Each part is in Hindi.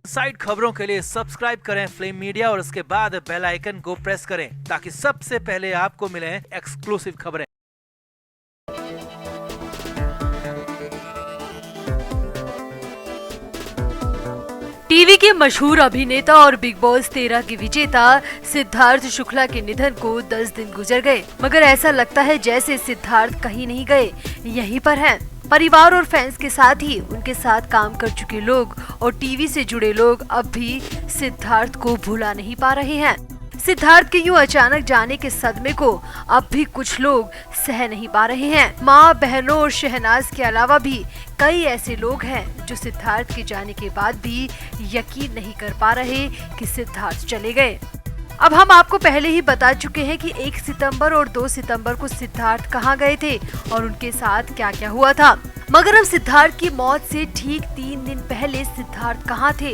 साइड खबरों के लिए सब्सक्राइब करें फ्लेम मीडिया और उसके बाद बेल आइकन को प्रेस करें ताकि सबसे पहले आपको मिले एक्सक्लूसिव खबरें। टीवी के मशहूर अभिनेता और बिग बॉस 13 के विजेता सिद्धार्थ शुक्ला के निधन को 10 दिन गुजर गए, मगर ऐसा लगता है जैसे सिद्धार्थ कहीं नहीं गए, यहीं पर हैं। परिवार और फैंस के साथ ही उनके साथ काम कर चुके लोग और टीवी से जुड़े लोग अब भी सिद्धार्थ को भुला नहीं पा रहे हैं। सिद्धार्थ के यूं अचानक जाने के सदमे को अब भी कुछ लोग सह नहीं पा रहे हैं। माँ, बहनों और शहनाज के अलावा भी कई ऐसे लोग हैं जो सिद्धार्थ के जाने के बाद भी यकीन नहीं कर पा रहे कि सिद्धार्थ चले गए। अब हम आपको पहले ही बता चुके हैं कि 1 सितंबर और 2 सितंबर को सिद्धार्थ कहां गए थे और उनके साथ क्या क्या हुआ था। मगर अब सिद्धार्थ की मौत से ठीक 3 दिन पहले सिद्धार्थ कहां थे,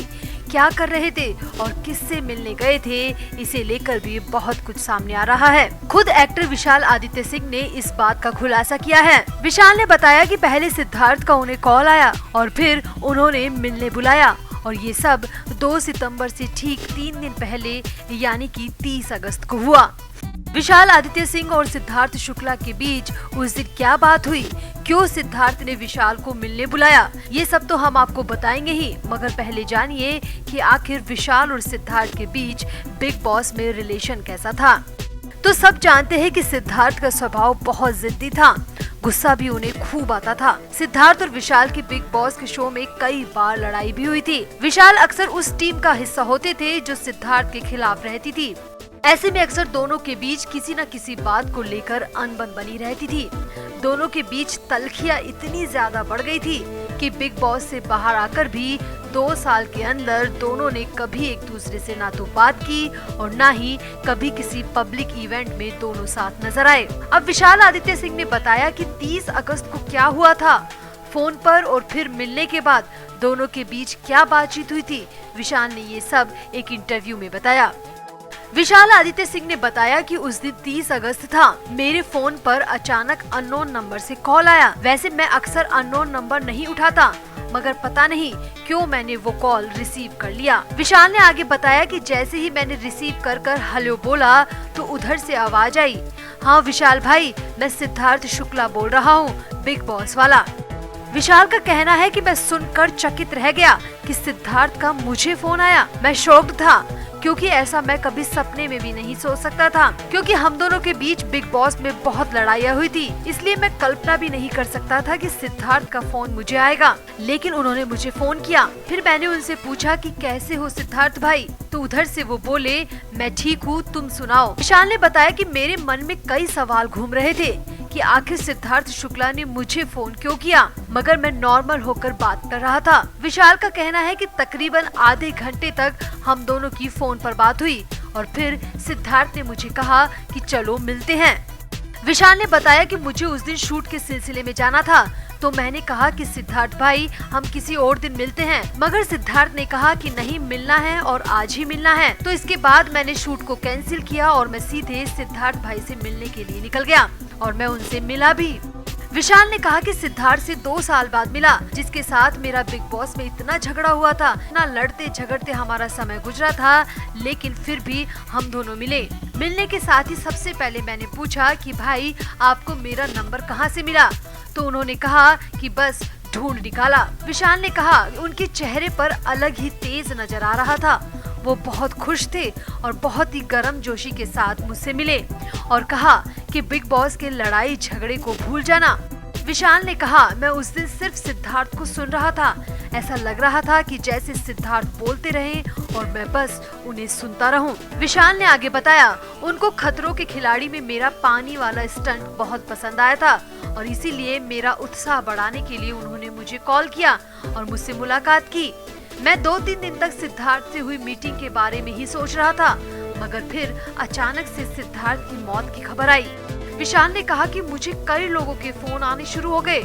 क्या कर रहे थे और किससे मिलने गए थे, इसे लेकर भी बहुत कुछ सामने आ रहा है। खुद एक्टर विशाल आदित्य सिंह ने इस बात का खुलासा किया है। विशाल ने बताया कि पहले सिद्धार्थ का उन्हें कॉल आया और फिर उन्होंने मिलने बुलाया और ये सब 2 सितंबर से ठीक 3 दिन पहले यानी कि 30 अगस्त को हुआ। विशाल आदित्य सिंह और सिद्धार्थ शुक्ला के बीच उस दिन क्या बात हुई, क्यों सिद्धार्थ ने विशाल को मिलने बुलाया, ये सब तो हम आपको बताएंगे ही, मगर पहले जानिए कि आखिर विशाल और सिद्धार्थ के बीच बिग बॉस में रिलेशन कैसा था। तो सब जानते हैं कि सिद्धार्थ का स्वभाव बहुत जिद्दी था, गुस्सा भी उन्हें खूब आता था। सिद्धार्थ और विशाल की बिग बॉस के शो में कई बार लड़ाई भी हुई थी। विशाल अक्सर उस टीम का हिस्सा होते थे जो सिद्धार्थ के खिलाफ रहती थी। ऐसे में अक्सर दोनों के बीच किसी न किसी बात को लेकर अनबन बनी रहती थी। दोनों के बीच तल्खियां इतनी ज्यादा बढ़ गई थी कि बिग बॉस से बाहर आकर भी 2 साल के अंदर दोनों ने कभी एक दूसरे से ना तो बात की और ना ही कभी किसी पब्लिक इवेंट में दोनों साथ नजर आए। अब विशाल आदित्य सिंह ने बताया कि 30 अगस्त को क्या हुआ था, फोन पर और फिर मिलने के बाद दोनों के बीच क्या बातचीत हुई थी। विशाल ने ये सब एक इंटरव्यू में बताया। विशाल आदित्य सिंह ने बताया कि उस दिन 30 अगस्त था। मेरे फोन पर अचानक अननोन नंबर से कॉल आया। वैसे मैं अक्सर अननोन नंबर नहीं उठाता, मगर पता नहीं क्यों मैंने वो कॉल रिसीव कर लिया। विशाल ने आगे बताया कि जैसे ही मैंने रिसीव कर हेलो बोला तो उधर से आवाज आई, हाँ विशाल भाई, मैं सिद्धार्थ शुक्ला बोल रहा हूँ, बिग बॉस वाला। विशाल का कहना है कि मैं सुनकर चकित रह गया कि सिद्धार्थ का मुझे फोन आया। मैं शॉक्ड था क्योंकि ऐसा मैं कभी सपने में भी नहीं सोच सकता था, क्योंकि हम दोनों के बीच बिग बॉस में बहुत लड़ाइयाँ हुई थी, इसलिए मैं कल्पना भी नहीं कर सकता था कि सिद्धार्थ का फोन मुझे आएगा। लेकिन उन्होंने मुझे फोन किया। फिर मैंने उनसे पूछा कि कैसे हो सिद्धार्थ भाई, तो उधर से वो बोले मैं ठीक हूँ, तुम सुनाओ। विशाल ने बताया कि मेरे मन में कई सवाल घूम रहे थे कि आखिर सिद्धार्थ शुक्ला ने मुझे फोन क्यों किया, मगर मैं नॉर्मल होकर बात कर रहा था। विशाल का कहना है कि तकरीबन आधे घंटे तक हम दोनों की फोन पर बात हुई और फिर सिद्धार्थ ने मुझे कहा कि चलो मिलते हैं। विशाल ने बताया कि मुझे उस दिन शूट के सिलसिले में जाना था, तो मैंने कहा कि सिद्धार्थ भाई हम किसी और दिन मिलते हैं, मगर सिद्धार्थ ने कहा कि नहीं मिलना है और आज ही मिलना है। तो इसके बाद मैंने शूट को कैंसिल किया और मैं सीधे सिद्धार्थ भाई से मिलने के लिए निकल गया और मैं उनसे मिला भी। विशाल ने कहा कि सिद्धार्थ से 2 साल बाद मिला, जिसके साथ मेरा बिग बॉस में इतना झगड़ा हुआ था, ना लड़ते झगड़ते हमारा समय गुजरा था, लेकिन फिर भी हम दोनों मिले। मिलने के साथ ही सबसे पहले मैंने पूछा कि भाई आपको मेरा नंबर कहाँ से मिला, तो उन्होंने कहा कि बस ढूंढ निकाला। विशाल ने कहा उनके चेहरे पर अलग ही तेज नजर आ रहा था। वो बहुत खुश थे और बहुत ही गर्मजोशी के साथ मुझसे मिले और कहा कि बिग बॉस के लड़ाई झगड़े को भूल जाना। विशाल ने कहा मैं उस दिन सिर्फ सिद्धार्थ को सुन रहा था, ऐसा लग रहा था कि जैसे सिद्धार्थ बोलते रहे और मैं बस उन्हें सुनता रहूं। विशाल ने आगे बताया उनको खतरों के खिलाड़ी में मेरा पानी वाला स्टंट बहुत पसंद आया था और इसीलिए मेरा उत्साह बढ़ाने के लिए उन्होंने मुझे कॉल किया और मुझसे मुलाकात की। मैं 2-3 दिन तक सिद्धार्थ से हुई मीटिंग के बारे में ही सोच रहा था, मगर फिर अचानक से सिद्धार्थ की मौत की खबर आई। विशाल ने कहा कि मुझे कई लोगों के फोन आने शुरू हो गए।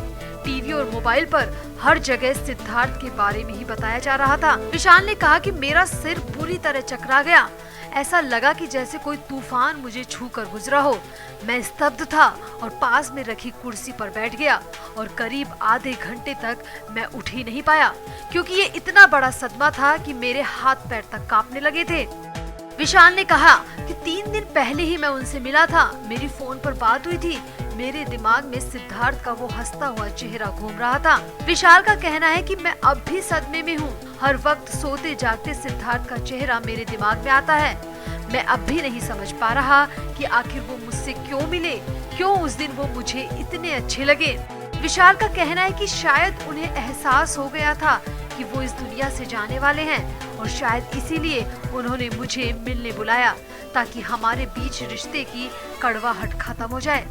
टीवी और मोबाइल पर हर जगह सिद्धार्थ के बारे में ही बताया जा रहा था। विशाल ने कहा कि मेरा सिर बुरी तरह चकरा गया। ऐसा लगा कि जैसे कोई तूफान मुझे छू कर गुजरा हो। मैं स्तब्ध था और पास में रखी कुर्सी पर बैठ गया और करीब आधे घंटे तक मैं उठ ही नहीं पाया, क्योंकि ये इतना बड़ा सदमा था कि मेरे हाथ पैर तक कांपने लगे थे। विशाल ने कहा कि 3 दिन पहले ही मैं उनसे मिला था। मेरी फोन पर बात हुई थी। मेरे दिमाग में सिद्धार्थ का वो हंसता हुआ चेहरा घूम रहा था। विशाल का कहना है कि मैं अब भी सदमे में हूँ। हर वक्त सोते जागते सिद्धार्थ का चेहरा मेरे दिमाग में आता है। मैं अब भी नहीं समझ पा रहा कि आखिर वो मुझसे क्यों मिले, क्यों उस दिन वो मुझे इतने अच्छे लगे। विशाल का कहना है कि शायद उन्हें एहसास हो गया था कि वो इस दुनिया से जाने वाले हैं और शायद इसीलिए उन्होंने मुझे मिलने बुलाया, ताकि हमारे बीच रिश्ते की कड़वाहट खत्म हो जाए।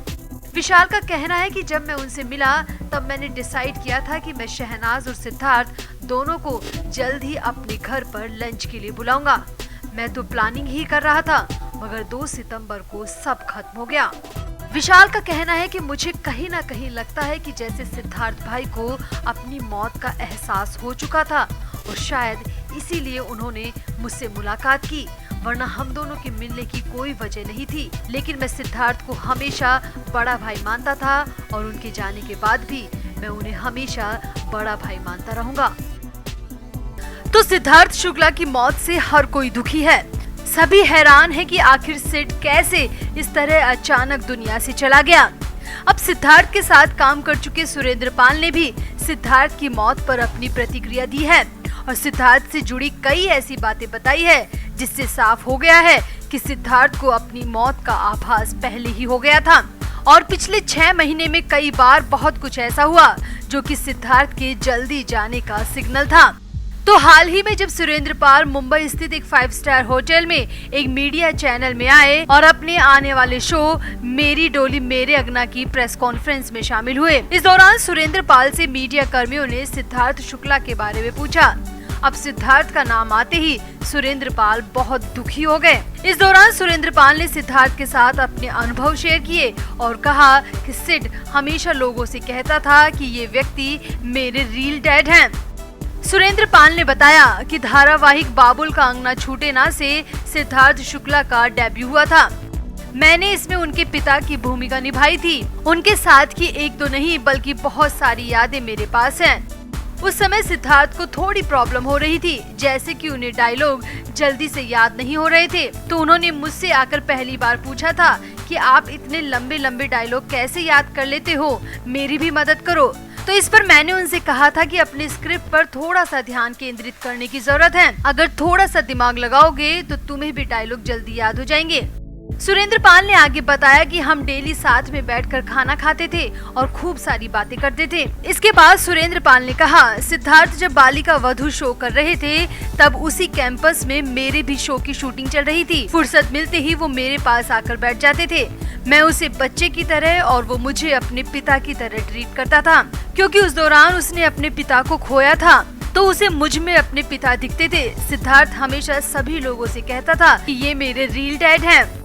विशाल का कहना है कि जब मैं उनसे मिला तब मैंने डिसाइड किया था कि मैं शहनाज और सिद्धार्थ दोनों को जल्द ही अपने घर पर लंच के लिए बुलाऊंगा। मैं तो प्लानिंग ही कर रहा था, मगर 2 सितंबर को सब खत्म हो गया। विशाल का कहना है कि मुझे कहीं ना कहीं लगता है कि जैसे सिद्धार्थ भाई को अपनी मौत का एहसास हो चुका था और शायद इसीलिए उन्होंने मुझसे मुलाकात की, वरना हम दोनों के मिलने की कोई वजह नहीं थी। लेकिन मैं सिद्धार्थ को हमेशा बड़ा भाई मानता था और उनके जाने के बाद भी मैं उन्हें हमेशा बड़ा भाई मानता रहूंगा। तो सिद्धार्थ शुक्ला की मौत से हर कोई दुखी है। सभी हैरान है कि आखिर सिड कैसे इस तरह अचानक दुनिया से चला गया। अब सिद्धार्थ के साथ काम कर चुके सुरेंद्र पाल ने भी सिद्धार्थ की मौत पर अपनी प्रतिक्रिया दी है और सिद्धार्थ से जुड़ी कई ऐसी बातें बताई है, जिससे साफ हो गया है कि सिद्धार्थ को अपनी मौत का आभास पहले ही हो गया था और पिछले 6 महीने में कई बार बहुत कुछ ऐसा हुआ जो कि सिद्धार्थ के जल्दी जाने का सिग्नल था। तो हाल ही में जब सुरेंद्र पाल मुंबई स्थित एक 5 स्टार होटल में एक मीडिया चैनल में आए और अपने आने वाले शो मेरी डोली मेरे अगना की प्रेस कॉन्फ्रेंस में शामिल हुए, इस दौरान सुरेंद्र पाल से मीडिया कर्मियों ने सिद्धार्थ शुक्ला के बारे में पूछा। अब सिद्धार्थ का नाम आते ही सुरेंद्र पाल बहुत दुखी हो गए। इस दौरान सुरेंद्र पाल ने सिद्धार्थ के साथ अपने अनुभव शेयर किए और कहा कि सिड हमेशा लोगों से कहता था कि ये व्यक्ति मेरे रियल डैड हैं। सुरेंद्र पाल ने बताया कि धारावाहिक बाबुल का अंगना छूटे ना से सिद्धार्थ शुक्ला का डेब्यू हुआ था। मैंने इसमें उनके पिता की भूमिका निभाई थी। उनके साथ की एक तो नहीं बल्कि बहुत सारी यादें मेरे पास हैं। उस समय सिद्धार्थ को थोड़ी प्रॉब्लम हो रही थी, जैसे कि उन्हें डायलॉग जल्दी से याद नहीं हो रहे थे, तो उन्होंने मुझसे आकर पहली बार पूछा था कि आप इतने लंबे लंबे डायलॉग कैसे याद कर लेते हो, मेरी भी मदद करो। तो इस पर मैंने उनसे कहा था कि अपने स्क्रिप्ट पर थोड़ा सा ध्यान केंद्रित करने की जरूरत है। अगर थोड़ा सा दिमाग लगाओगे तो तुम्हें भी डायलॉग जल्दी याद हो जाएंगे। सुरेंद्र पाल ने आगे बताया कि हम डेली साथ में बैठकर खाना खाते थे और खूब सारी बातें करते थे। इसके बाद सुरेंद्र पाल ने कहा, सिद्धार्थ जब बालिका वधू शो कर रहे थे तब उसी कैंपस में मेरे भी शो की शूटिंग चल रही थी। फुर्सत मिलते ही वो मेरे पास आकर बैठ जाते थे। मैं उसे बच्चे की तरह और वो मुझे अपने पिता की तरह ट्रीट करता था, क्योंकि उस दौरान उसने अपने पिता को खोया था, तो उसे मुझ में अपने पिता दिखते थे। सिद्धार्थ हमेशा सभी लोगों से कहता था कि ये मेरे रियल डैड हैं।